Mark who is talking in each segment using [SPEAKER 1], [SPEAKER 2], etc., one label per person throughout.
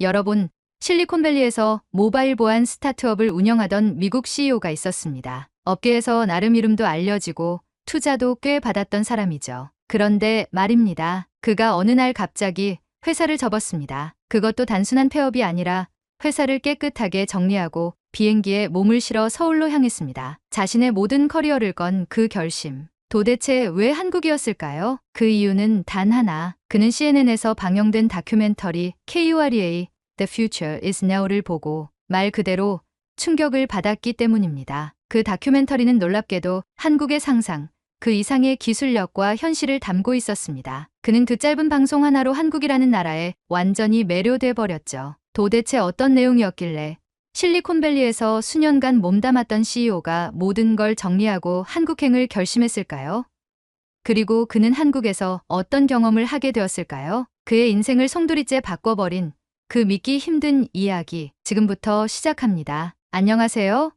[SPEAKER 1] 여러분, 실리콘밸리에서 모바일 보안 스타트업을 운영하던 미국 CEO가 있었습니다. 업계에서 나름 이름도 알려지고 투자도 꽤 받았던 사람이죠. 그런데 말입니다. 그가 어느 날 갑자기 회사를 접었습니다. 그것도 단순한 폐업이 아니라 회사를 깨끗하게 정리하고 비행기에 몸을 실어 서울로 향했습니다. 자신의 모든 커리어를 건 그 결심. 도대체 왜 한국이었을까요? 그 이유는 단 하나. 그는 CNN에서 방영된 다큐멘터리 KUREA The Future is Now를 보고 말 그대로 충격을 받았기 때문입니다. 그 다큐멘터리는 놀랍게도 한국의 상상, 그 이상의 기술력과 현실을 담고 있었습니다. 그는 그 짧은 방송 하나로 한국이라는 나라에 완전히 매료돼 버렸죠. 도대체 어떤 내용이었길래 실리콘밸리에서 수년간 몸담았던 CEO가 모든 걸 정리하고 한국행을 결심했을까요? 그리고 그는 한국에서 어떤 경험을 하게 되었을까요? 그의 인생을 송두리째 바꿔버린 그 믿기 힘든 이야기 지금부터 시작합니다. 안녕하세요.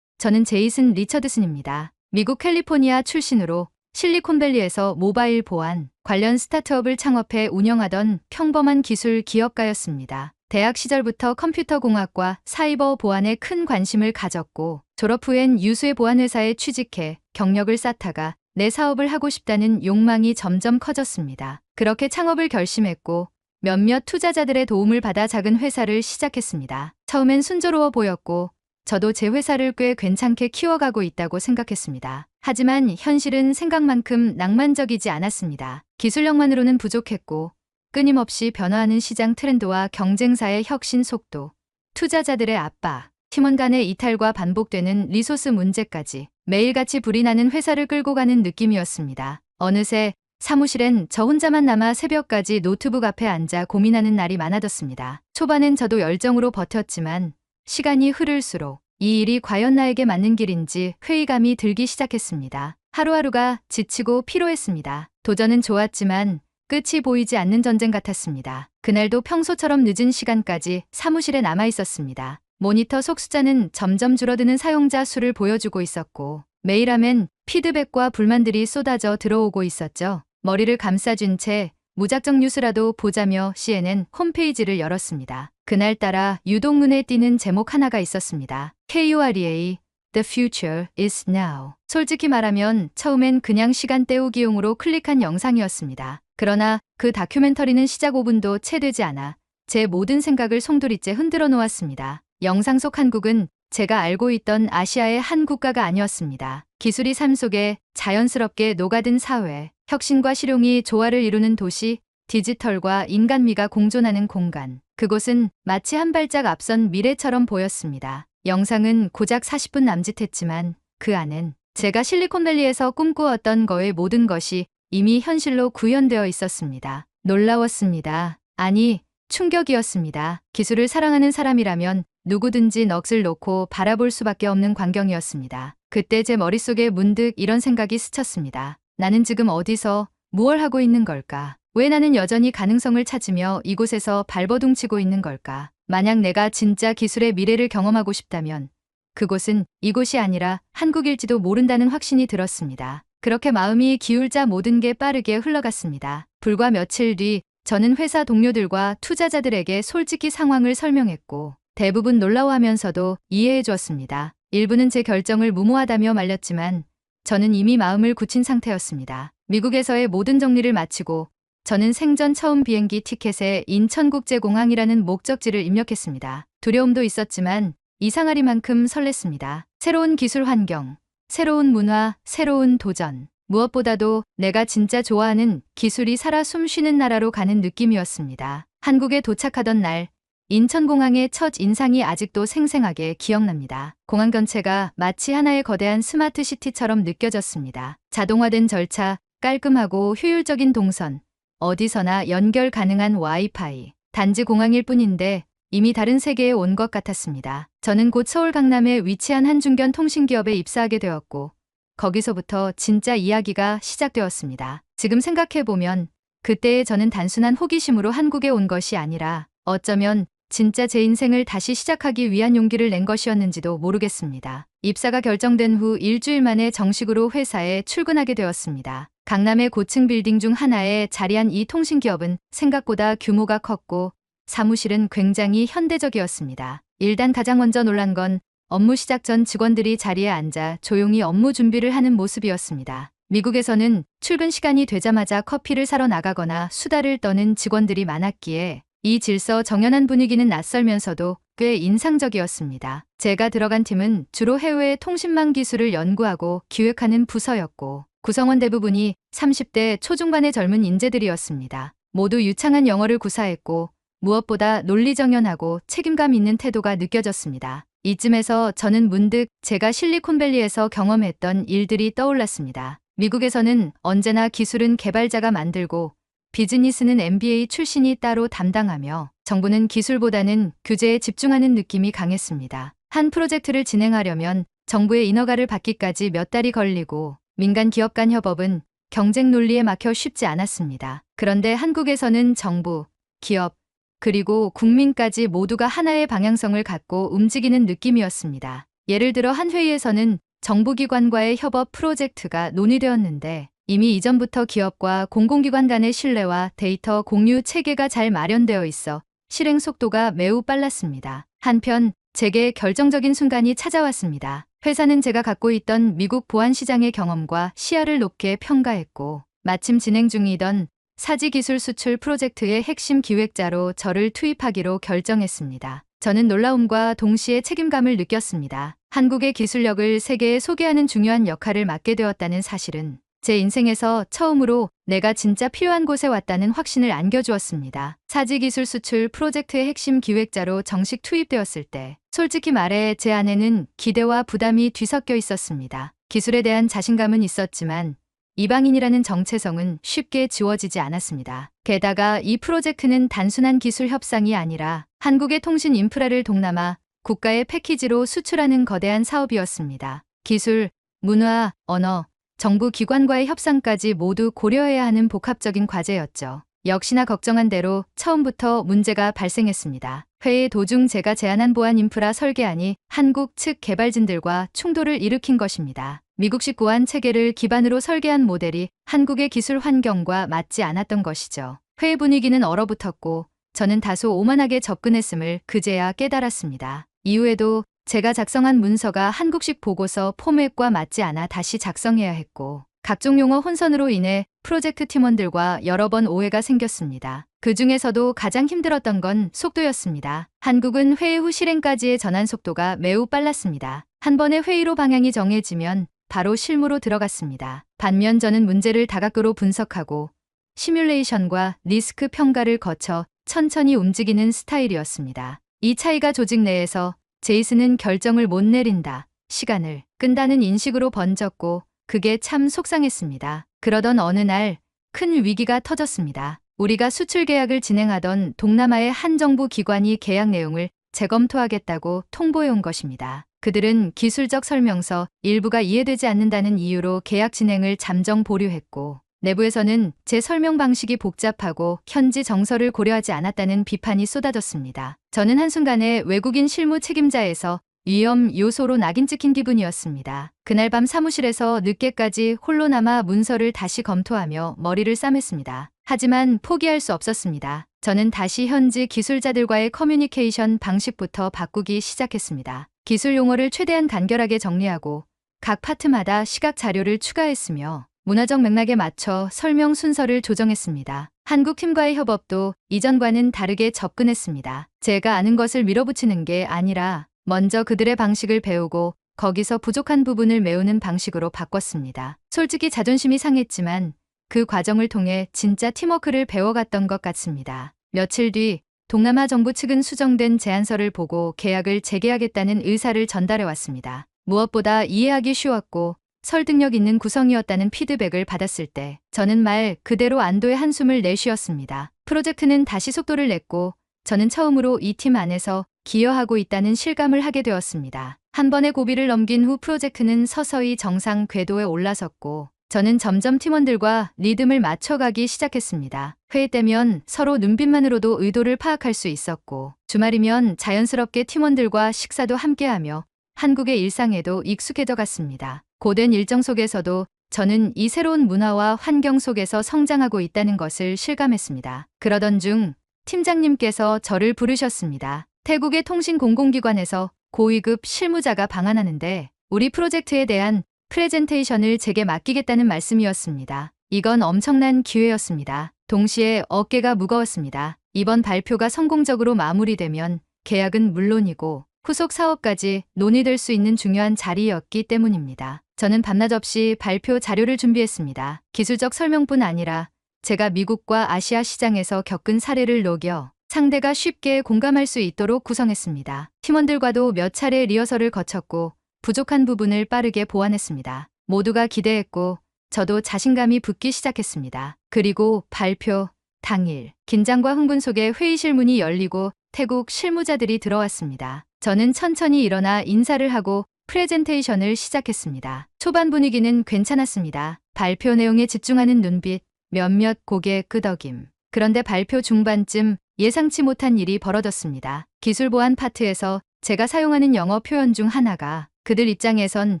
[SPEAKER 1] 저는 제이슨 리처드슨입니다. 미국 캘리포니아 출신으로 실리콘밸리에서 모바일 보안 관련 스타트업을 창업해 운영하던 평범한 기술 기업가였습니다. 대학 시절부터 컴퓨터 공학과 사이버 보안에 큰 관심을 가졌고 졸업 후엔 유수의 보안회사에 취직해 경력을 쌓다가 내 사업을 하고 싶다는 욕망이 점점 커졌습니다. 그렇게 창업을 결심했고 몇몇 투자자들의 도움을 받아 작은 회사를 시작했습니다. 처음엔 순조로워 보였고 저도 제 회사를 꽤 괜찮게 키워가고 있다고 생각했습니다. 하지만 현실은 생각만큼 낭만적이지 않았습니다. 기술력만으로는 부족했고 끊임없이 변화하는 시장 트렌드와 경쟁사의 혁신 속도, 투자자들의 압박, 팀원 간의 이탈과 반복되는 리소스 문제까지 매일같이 불이 나는 회사를 끌고 가는 느낌이었습니다. 어느새 사무실엔 저 혼자만 남아 새벽까지 노트북 앞에 앉아 고민하는 날이 많아졌습니다. 초반엔 저도 열정으로 버텼지만 시간이 흐를수록 이 일이 과연 나에게 맞는 길인지 회의감이 들기 시작했습니다. 하루하루가 지치고 피로했습니다. 도전은 좋았지만 끝이 보이지 않는 전쟁 같았습니다. 그날도 평소처럼 늦은 시간까지 사무실에 남아 있었습니다. 모니터 속숫자는 점점 줄어드는 사용자 수를 보여주고 있었고 매일 하면 피드백과 불만들이 쏟아져 들어오고 있었죠. 머리를 감싸준 채 무작정 뉴스라도 보자며 CNN 홈페이지를 열었습니다. 그날따라 유독 눈에 띄는 제목 하나가 있었습니다. KUREA The Future is Now. 솔직히 말하면 처음엔 그냥 시간 때우기용으로 클릭한 영상이었습니다. 그러나 그 다큐멘터리는 시작 5분도 채 되지 않아 제 모든 생각을 송두리째 흔들어 놓았습니다. 영상 속 한국은 제가 알고 있던 아시아의 한 국가가 아니었습니다. 기술이 삶 속에 자연스럽게 녹아든 사회, 혁신과 실용이 조화를 이루는 도시, 디지털과 인간미가 공존하는 공간. 그곳은 마치 한 발짝 앞선 미래처럼 보였습니다. 영상은 고작 40분 남짓했지만 그 안엔 제가 실리콘밸리에서 꿈꾸었던 거의 모든 것이 이미 현실로 구현되어 있었습니다. 놀라웠습니다. 아니, 충격이었습니다. 기술을 사랑하는 사람이라면 누구든지 넋을 놓고 바라볼 수밖에 없는 광경이었습니다. 그때 제 머릿속에 문득 이런 생각이 스쳤습니다. 나는 지금 어디서 무얼 하고 있는 걸까? 왜 나는 여전히 가능성을 찾으며 이곳에서 발버둥치고 있는 걸까? 만약 내가 진짜 기술의 미래를 경험하고 싶다면 그곳은 이곳이 아니라 한국일지도 모른다는 확신이 들었습니다. 그렇게 마음이 기울자 모든 게 빠르게 흘러갔습니다. 불과 며칠 뒤 저는 회사 동료들과 투자자들에게 솔직히 상황을 설명했고 대부분 놀라워하면서도 이해해 주었습니다. 일부는 제 결정을 무모하다며 말렸지만 저는 이미 마음을 굳힌 상태였습니다. 미국에서의 모든 정리를 마치고 저는 생전 처음 비행기 티켓에 인천국제공항이라는 목적지를 입력했습니다. 두려움도 있었지만 이상하리만큼 설렜습니다. 새로운 기술 환경, 새로운 문화, 새로운 도전. 무엇보다도 내가 진짜 좋아하는 기술이 살아 숨쉬는 나라로 가는 느낌이었습니다. 한국에 도착하던 날 인천공항의 첫 인상이 아직도 생생하게 기억납니다. 공항 전체가 마치 하나의 거대한 스마트 시티처럼 느껴졌습니다. 자동화된 절차, 깔끔하고 효율적인 동선, 어디서나 연결 가능한 와이파이. 단지 공항일 뿐인데 이미 다른 세계에 온 것 같았습니다. 저는 곧 서울 강남에 위치한 한 중견 통신기업에 입사하게 되었고 거기서부터 진짜 이야기가 시작되었습니다. 지금 생각해보면 그때의 저는 단순한 호기심으로 한국에 온 것이 아니라 어쩌면 진짜 제 인생을 다시 시작하기 위한 용기를 낸 것이었는지도 모르겠습니다. 입사가 결정된 후 일주일 만에 정식으로 회사에 출근하게 되었습니다. 강남의 고층 빌딩 중 하나에 자리한 이 통신기업은 생각보다 규모가 컸고 사무실은 굉장히 현대적이었습니다. 일단 가장 먼저 놀란 건 업무 시작 전 직원들이 자리에 앉아 조용히 업무 준비를 하는 모습이었습니다. 미국에서는 출근 시간이 되자마자 커피를 사러 나가거나 수다를 떠는 직원들이 많았기에 이 질서 정연한 분위기는 낯설면서도 꽤 인상적이었습니다. 제가 들어간 팀은 주로 해외 통신망 기술을 연구하고 기획하는 부서였고 구성원 대부분이 30대 초중반의 젊은 인재들이었습니다. 모두 유창한 영어를 구사했고 무엇보다 논리정연하고 책임감 있는 태도가 느껴졌습니다. 이쯤에서 저는 문득 제가 실리콘밸리에서 경험했던 일들이 떠올랐습니다. 미국에서는 언제나 기술은 개발자가 만들고 비즈니스는 MBA 출신이 따로 담당하며 정부는 기술보다는 규제에 집중하는 느낌이 강했습니다. 한 프로젝트를 진행하려면 정부의 인허가를 받기까지 몇 달이 걸리고 민간 기업 간 협업은 경쟁 논리에 막혀 쉽지 않았습니다. 그런데 한국에서는 정부, 기업, 그리고 국민까지 모두가 하나의 방향성을 갖고 움직이는 느낌이었습니다. 예를 들어 한 회의에서는 정부기관과의 협업 프로젝트가 논의되었는데 이미 이전부터 기업과 공공기관 간의 신뢰와 데이터 공유 체계가 잘 마련되어 있어 실행 속도가 매우 빨랐습니다. 한편 제게 결정적인 순간이 찾아왔습니다. 회사는 제가 갖고 있던 미국 보안 시장의 경험과 시야를 높게 평가했고 마침 진행 중이던 사지기술 수출 프로젝트의 핵심 기획자로 저를 투입하기로 결정했습니다. 저는 놀라움과 동시에 책임감을 느꼈습니다. 한국의 기술력을 세계에 소개하는 중요한 역할을 맡게 되었다는 사실은 제 인생에서 처음으로 내가 진짜 필요한 곳에 왔다는 확신을 안겨주었습니다. 사지기술 수출 프로젝트의 핵심 기획자로 정식 투입되었을 때 솔직히 말해 제 안에는 기대와 부담이 뒤섞여 있었습니다. 기술에 대한 자신감은 있었지만 이방인이라는 정체성은 쉽게 지워지지 않았습니다. 게다가 이 프로젝트는 단순한 기술 협상이 아니라 한국의 통신 인프라를 동남아 국가의 패키지로 수출하는 거대한 사업이었습니다. 기술, 문화, 언어, 정부 기관과의 협상까지 모두 고려해야 하는 복합적인 과제였죠. 역시나 걱정한 대로 처음부터 문제가 발생했습니다. 회의 도중 제가 제안한 보안 인프라 설계안이 한국 측 개발진들과 충돌을 일으킨 것입니다. 미국식 보안 체계를 기반으로 설계한 모델이 한국의 기술 환경과 맞지 않았던 것이죠. 회의 분위기는 얼어붙었고 저는 다소 오만하게 접근했음을 그제야 깨달았습니다. 이후에도 제가 작성한 문서가 한국식 보고서 포맷과 맞지 않아 다시 작성해야 했고 각종 용어 혼선으로 인해 프로젝트 팀원들과 여러 번 오해가 생겼습니다. 그 중에서도 가장 힘들었던 건 속도였습니다. 한국은 회의 후 실행까지의 전환 속도가 매우 빨랐습니다. 한 번의 회의로 방향이 정해지면 바로 실무로 들어갔습니다. 반면 저는 문제를 다각도로 분석하고 시뮬레이션과 리스크 평가를 거쳐 천천히 움직이는 스타일이었습니다. 이 차이가 조직 내에서 제이슨은 결정을 못 내린다, 시간을 끈다는 인식으로 번졌고 그게 참 속상했습니다. 그러던 어느 날 큰 위기가 터졌습니다. 우리가 수출 계약을 진행하던 동남아의 한 정부 기관이 계약 내용을 재검토하겠다고 통보해온 것입니다. 그들은 기술적 설명서 일부가 이해되지 않는다는 이유로 계약 진행을 잠정 보류했고 내부에서는 제 설명 방식이 복잡하고 현지 정서를 고려하지 않았다는 비판이 쏟아졌습니다. 저는 한순간에 외국인 실무 책임자에서 위험 요소로 낙인 찍힌 기분이었습니다. 그날 밤 사무실에서 늦게까지 홀로 남아 문서를 다시 검토하며 머리를 싸맸습니다. 하지만 포기할 수 없었습니다. 저는 다시 현지 기술자들과의 커뮤니케이션 방식부터 바꾸기 시작했습니다. 기술 용어를 최대한 간결하게 정리하고 각 파트마다 시각 자료를 추가했으며 문화적 맥락에 맞춰 설명 순서를 조정했습니다. 한국 팀과의 협업도 이전과는 다르게 접근했습니다. 제가 아는 것을 밀어붙이는 게 아니라 먼저 그들의 방식을 배우고 거기서 부족한 부분을 메우는 방식으로 바꿨습니다. 솔직히 자존심이 상했지만 그 과정을 통해 진짜 팀워크를 배워갔던 것 같습니다. 며칠 뒤 동남아 정부 측은 수정된 제안서를 보고 계약을 재개하겠다는 의사를 전달해 왔습니다. 무엇보다 이해하기 쉬웠고 설득력 있는 구성이었다는 피드백을 받았을 때 저는 말 그대로 안도의 한숨을 내쉬었습니다. 프로젝트는 다시 속도를 냈고 저는 처음으로 이 팀 안에서 기여하고 있다는 실감을 하게 되었습니다. 한 번의 고비를 넘긴 후 프로젝트는 서서히 정상 궤도에 올라섰고 저는 점점 팀원들과 리듬을 맞춰가기 시작했습니다. 회의 때면 서로 눈빛만으로도 의도를 파악할 수 있었고 주말이면 자연스럽게 팀원들과 식사도 함께하며 한국의 일상에도 익숙해져 갔습니다. 고된 일정 속에서도 저는 이 새로운 문화와 환경 속에서 성장하고 있다는 것을 실감했습니다. 그러던 중 팀장님께서 저를 부르셨습니다. 태국의 통신 공공기관에서 고위급 실무자가 방한하는데 우리 프로젝트에 대한 프레젠테이션을 제게 맡기겠다는 말씀이었습니다. 이건 엄청난 기회였습니다. 동시에 어깨가 무거웠습니다. 이번 발표가 성공적으로 마무리되면 계약은 물론이고 후속 사업까지 논의될 수 있는 중요한 자리였기 때문입니다. 저는 밤낮 없이 발표 자료를 준비했습니다. 기술적 설명뿐 아니라 제가 미국과 아시아 시장에서 겪은 사례를 녹여 상대가 쉽게 공감할 수 있도록 구성했습니다. 팀원들과도 몇 차례 리허설을 거쳤고 부족한 부분을 빠르게 보완했습니다. 모두가 기대했고 저도 자신감이 붙기 시작했습니다. 그리고 발표 당일 긴장과 흥분 속에 회의실 문이 열리고 태국 실무자들이 들어왔습니다. 저는 천천히 일어나 인사를 하고 프레젠테이션을 시작했습니다. 초반 분위기는 괜찮았습니다. 발표 내용에 집중하는 눈빛, 몇몇 고개 끄덕임. 그런데 발표 중반쯤 예상치 못한 일이 벌어졌습니다. 기술 보안 파트에서 제가 사용하는 영어 표현 중 하나가 그들 입장에선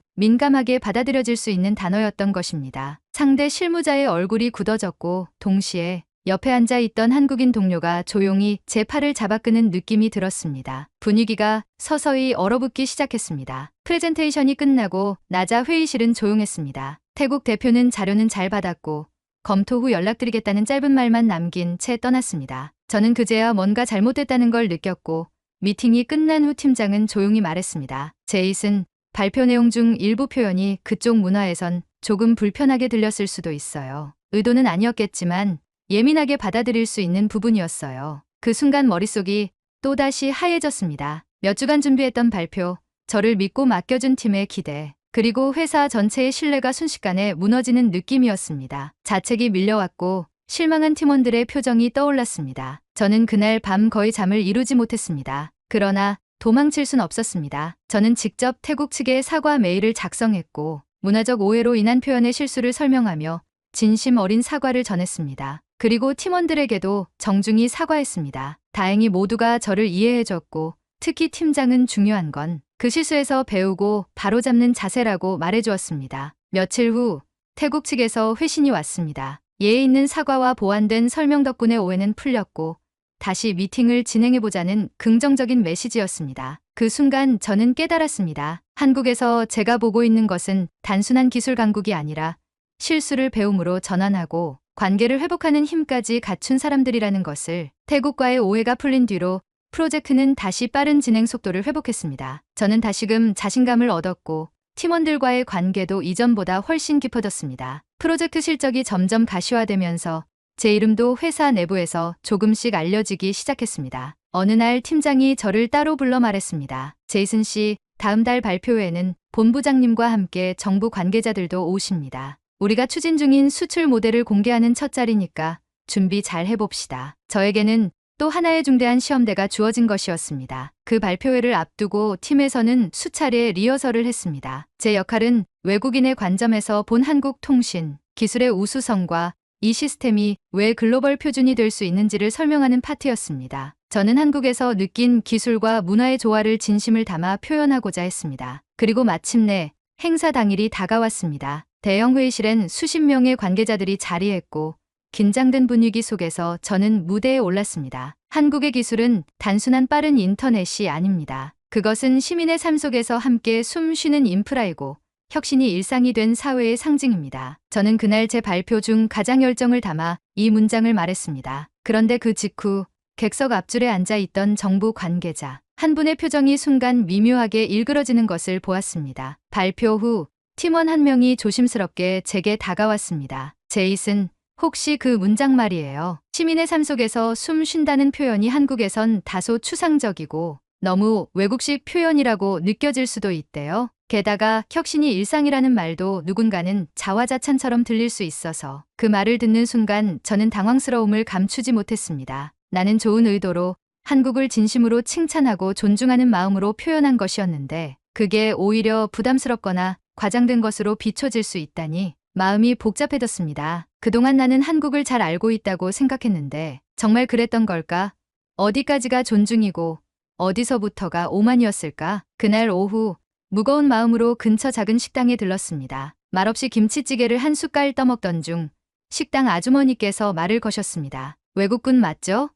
[SPEAKER 1] 민감하게 받아들여질 수 있는 단어였던 것입니다. 상대 실무자의 얼굴이 굳어졌고 동시에 옆에 앉아 있던 한국인 동료가 조용히 제 팔을 잡아 끄는 느낌이 들었습니다. 분위기가 서서히 얼어붙기 시작했습니다. 프레젠테이션이 끝나고 나자 회의실은 조용했습니다. 태국 대표는 자료는 잘 받았고 검토 후 연락드리겠다는 짧은 말만 남긴 채 떠났습니다. 저는 그제야 뭔가 잘못됐다는 걸 느꼈고 미팅이 끝난 후 팀장은 조용히 말했습니다. 제이슨, 발표 내용 중 일부 표현이 그쪽 문화에선 조금 불편하게 들렸을 수도 있어요. 의도는 아니었겠지만 예민하게 받아들일 수 있는 부분이었어요. 그 순간 머릿속이 또다시 하얘졌습니다. 몇 주간 준비했던 발표, 저를 믿고 맡겨준 팀의 기대, 그리고 회사 전체의 신뢰가 순식간에 무너지는 느낌이었습니다. 자책이 밀려왔고 실망한 팀원들의 표정이 떠올랐습니다. 저는 그날 밤 거의 잠을 이루지 못했습니다. 그러나 도망칠 순 없었습니다. 저는 직접 태국 측에 사과 메일을 작성했고 문화적 오해로 인한 표현의 실수를 설명하며 진심 어린 사과를 전했습니다. 그리고 팀원들에게도 정중히 사과했습니다. 다행히 모두가 저를 이해해줬고 특히 팀장은 중요한 건 그 실수에서 배우고 바로잡는 자세라고 말해주었습니다. 며칠 후 태국 측에서 회신이 왔습니다. 예의 있는 사과와 보완된 설명 덕분에 오해는 풀렸고 다시 미팅을 진행해보자는 긍정적인 메시지였습니다. 그 순간 저는 깨달았습니다. 한국에서 제가 보고 있는 것은 단순한 기술 강국이 아니라 실수를 배움으로 전환하고 관계를 회복하는 힘까지 갖춘 사람들이라는 것을. 태국과의 오해가 풀린 뒤로 프로젝트는 다시 빠른 진행 속도를 회복했습니다. 저는 다시금 자신감을 얻었고 팀원들과의 관계도 이전보다 훨씬 깊어졌습니다. 프로젝트 실적이 점점 가시화되면서 제 이름도 회사 내부에서 조금씩 알려지기 시작했습니다. 어느 날 팀장이 저를 따로 불러 말했습니다. 제이슨 씨, 다음 달 발표회에는 본부장님과 함께 정부 관계자들도 오십니다. 우리가 추진 중인 수출 모델을 공개하는 첫 자리니까 준비 잘 해봅시다. 저에게는 또 하나의 중대한 시험대가 주어진 것이었습니다. 그 발표회를 앞두고 팀에서는 수차례 리허설을 했습니다. 제 역할은 외국인의 관점에서 본 한국 통신, 기술의 우수성과 이 시스템이 왜 글로벌 표준이 될 수 있는지를 설명하는 파트였습니다. 저는 한국에서 느낀 기술과 문화의 조화를 진심을 담아 표현하고자 했습니다. 그리고 마침내 행사 당일이 다가왔습니다. 대형 회의실엔 수십 명의 관계자들이 자리했고 긴장된 분위기 속에서 저는 무대에 올랐습니다. 한국의 기술은 단순한 빠른 인터넷이 아닙니다. 그것은 시민의 삶 속에서 함께 숨 쉬는 인프라이고 혁신이 일상이 된 사회의 상징입니다. 저는 그날 제 발표 중 가장 열정을 담아 이 문장을 말했습니다. 그런데 그 직후 객석 앞줄에 앉아 있던 정부 관계자 한 분의 표정이 순간 미묘하게 일그러지는 것을 보았습니다. 발표 후 팀원 한 명이 조심스럽게 제게 다가왔습니다. 제이슨, 혹시 그 문장 말이에요. 시민의 삶 속에서 숨 쉰다는 표현이 한국에선 다소 추상적이고 너무 외국식 표현이라고 느껴질 수도 있대요. 게다가 혁신이 일상이라는 말도 누군가는 자화자찬처럼 들릴 수 있어서 그 말을 듣는 순간 저는 당황스러움을 감추지 못했습니다. 나는 좋은 의도로 한국을 진심으로 칭찬하고 존중하는 마음으로 표현한 것이었는데 그게 오히려 부담스럽거나 과장된 것으로 비춰질 수 있다니 마음이 복잡해졌습니다. 그동안 나는 한국을 잘 알고 있다고 생각했는데 정말 그랬던 걸까? 어디까지가 존중이고 어디서부터가 오만이었을까? 그날 오후 무거운 마음으로 근처 작은 식당에 들렀습니다. 말없이 김치찌개를 한 숟갈 떠먹던 중 식당 아주머니께서 말을 거셨습니다. 외국분 맞죠?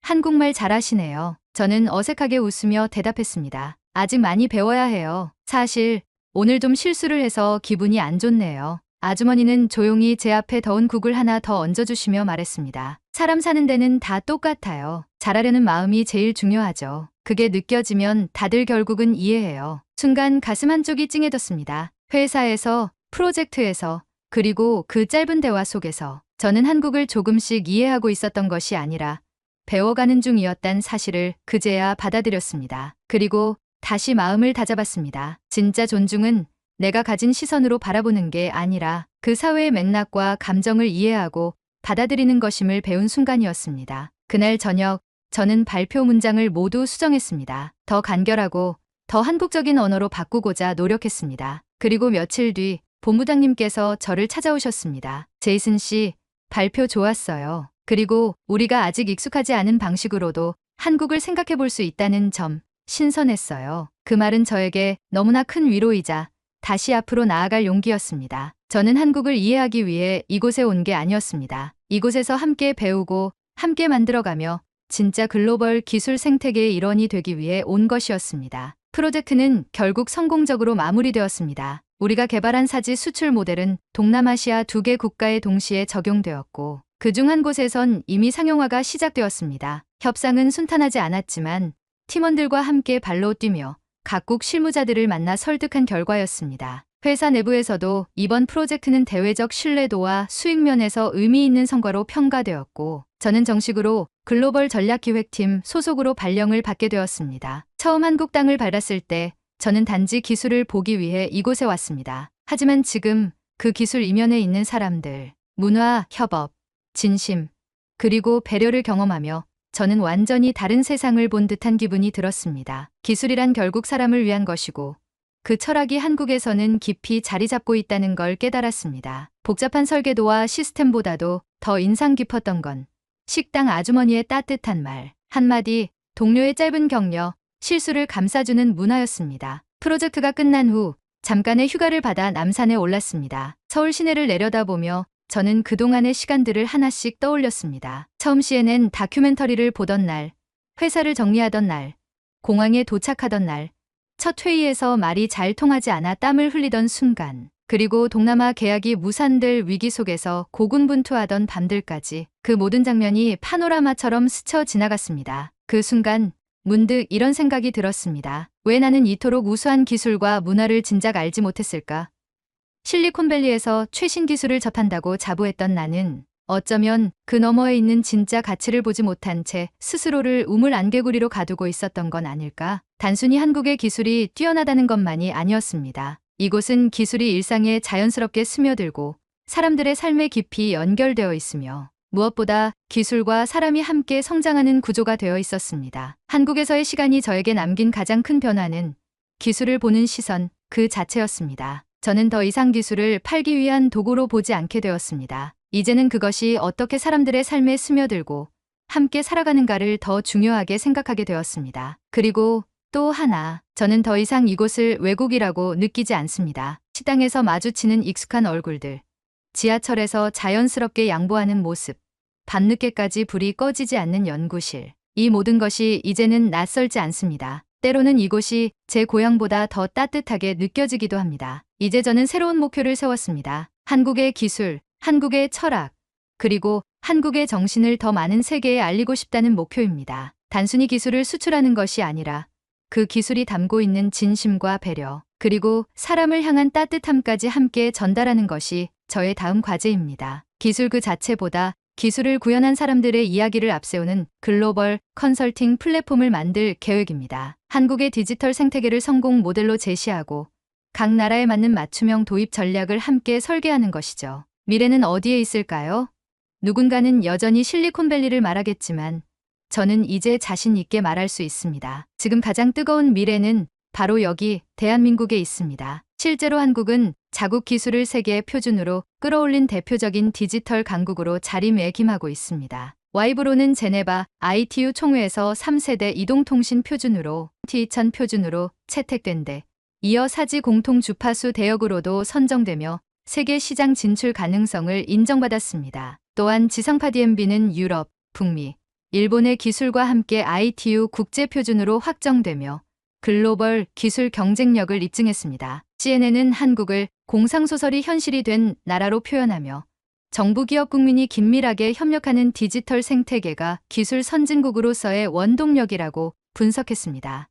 [SPEAKER 1] 한국말 잘하시네요. 저는 어색하게 웃으며 대답했습니다. 아직 많이 배워야 해요. 사실 오늘 좀 실수를 해서 기분이 안 좋네요. 아주머니는 조용히 제 앞에 더운 국을 하나 더 얹어주시며 말했습니다. 사람 사는 데는 다 똑같아요. 잘하려는 마음이 제일 중요하죠. 그게 느껴지면 다들 결국은 이해해요. 순간 가슴 한쪽이 찡해졌습니다. 회사에서, 프로젝트에서, 그리고 그 짧은 대화 속에서 저는 한국을 조금씩 이해하고 있었던 것이 아니라 배워가는 중이었단 사실을 그제야 받아들였습니다. 그리고 다시 마음을 다잡았습니다. 진짜 존중은 내가 가진 시선으로 바라보는 게 아니라 그 사회의 맥락과 감정을 이해하고 받아들이는 것임을 배운 순간이었습니다. 그날 저녁 저는 발표 문장을 모두 수정했습니다. 더 간결하고 더 한국적인 언어로 바꾸고자 노력했습니다. 그리고 며칠 뒤 본부장님께서 저를 찾아오셨습니다. 제이슨 씨, 발표 좋았어요. 그리고 우리가 아직 익숙하지 않은 방식으로도 한국을 생각해 볼 수 있다는 점 신선했어요. 그 말은 저에게 너무나 큰 위로이자 다시 앞으로 나아갈 용기였습니다. 저는 한국을 이해하기 위해 이곳에 온 게 아니었습니다. 이곳에서 함께 배우고 함께 만들어가며 진짜 글로벌 기술 생태계의 일원이 되기 위해 온 것이었습니다. 프로젝트는 결국 성공적으로 마무리되었습니다. 우리가 개발한 사지 수출 모델은 동남아시아 2개 국가에 동시에 적용되었고 그중 한 곳에선 이미 상용화가 시작되었습니다. 협상은 순탄하지 않았지만 팀원들과 함께 발로 뛰며 각국 실무자들을 만나 설득한 결과였습니다. 회사 내부에서도 이번 프로젝트는 대외적 신뢰도와 수익 면에서 의미 있는 성과로 평가되었고 저는 정식으로 글로벌 전략기획팀 소속으로 발령을 받게 되었습니다. 처음 한국 땅을 밟았을 때 저는 단지 기술을 보기 위해 이곳에 왔습니다. 하지만 지금 그 기술 이면에 있는 사람들, 문화, 협업, 진심, 그리고 배려를 경험하며 저는 완전히 다른 세상을 본 듯한 기분이 들었습니다. 기술이란 결국 사람을 위한 것이고 그 철학이 한국에서는 깊이 자리 잡고 있다는 걸 깨달았습니다. 복잡한 설계도와 시스템보다도 더 인상 깊었던 건 식당 아주머니의 따뜻한 말, 한마디, 동료의 짧은 격려, 실수를 감싸주는 문화였습니다. 프로젝트가 끝난 후 잠깐의 휴가를 받아 남산에 올랐습니다. 서울 시내를 내려다보며 저는 그동안의 시간들을 하나씩 떠올렸습니다. 처음 CNN 다큐멘터리를 보던 날, 회사를 정리하던 날, 공항에 도착하던 날, 첫 회의에서 말이 잘 통하지 않아 땀을 흘리던 순간, 그리고 동남아 계약이 무산될 위기 속에서 고군분투하던 밤들까지 그 모든 장면이 파노라마처럼 스쳐 지나갔습니다. 그 순간 문득 이런 생각이 들었습니다. 왜 나는 이토록 우수한 기술과 문화를 진작 알지 못했을까? 실리콘밸리에서 최신 기술을 접한다고 자부했던 나는 어쩌면 그 너머에 있는 진짜 가치를 보지 못한 채 스스로를 우물 안개구리로 가두고 있었던 건 아닐까? 단순히 한국의 기술이 뛰어나다는 것만이 아니었습니다. 이곳은 기술이 일상에 자연스럽게 스며들고 사람들의 삶에 깊이 연결되어 있으며 무엇보다 기술과 사람이 함께 성장하는 구조가 되어 있었습니다. 한국에서의 시간이 저에게 남긴 가장 큰 변화는 기술을 보는 시선 그 자체였습니다. 저는 더 이상 기술을 팔기 위한 도구로 보지 않게 되었습니다. 이제는 그것이 어떻게 사람들의 삶에 스며들고 함께 살아가는가를 더 중요하게 생각하게 되었습니다. 그리고 또 하나, 저는 더 이상 이곳을 외국이라고 느끼지 않습니다. 식당에서 마주치는 익숙한 얼굴들, 지하철에서 자연스럽게 양보하는 모습, 밤늦게까지 불이 꺼지지 않는 연구실. 이 모든 것이 이제는 낯설지 않습니다. 때로는 이곳이 제 고향보다 더 따뜻하게 느껴지기도 합니다. 이제 저는 새로운 목표를 세웠습니다. 한국의 기술, 한국의 철학, 그리고 한국의 정신을 더 많은 세계에 알리고 싶다는 목표입니다. 단순히 기술을 수출하는 것이 아니라 그 기술이 담고 있는 진심과 배려, 그리고 사람을 향한 따뜻함까지 함께 전달하는 것이 저의 다음 과제입니다. 기술 그 자체보다 기술을 구현한 사람들의 이야기를 앞세우는 글로벌 컨설팅 플랫폼을 만들 계획입니다. 한국의 디지털 생태계를 성공 모델로 제시하고 각 나라에 맞는 맞춤형 도입 전략을 함께 설계하는 것이죠. 미래는 어디에 있을까요? 누군가는 여전히 실리콘밸리를 말하겠지만 저는 이제 자신 있게 말할 수 있습니다. 지금 가장 뜨거운 미래는 바로 여기 대한민국에 있습니다. 실제로 한국은 자국 기술을 세계 표준으로 끌어올린 대표적인 디지털 강국으로 자리매김하고 있습니다. 와이브로는 제네바 ITU 총회에서 3세대 이동통신 표준으로 T2000 표준으로 채택된 데 이어 사지 공통 주파수 대역으로도 선정되며 세계 시장 진출 가능성을 인정받았습니다. 또한 지상파 DMB는 유럽, 북미, 일본의 기술과 함께 ITU 국제표준으로 확정되며 글로벌 기술 경쟁력을 입증했습니다. CNN은 한국을 공상소설이 현실이 된 나라로 표현하며 정부 기업 국민이 긴밀하게 협력하는 디지털 생태계가 기술 선진국으로서의 원동력이라고 분석했습니다.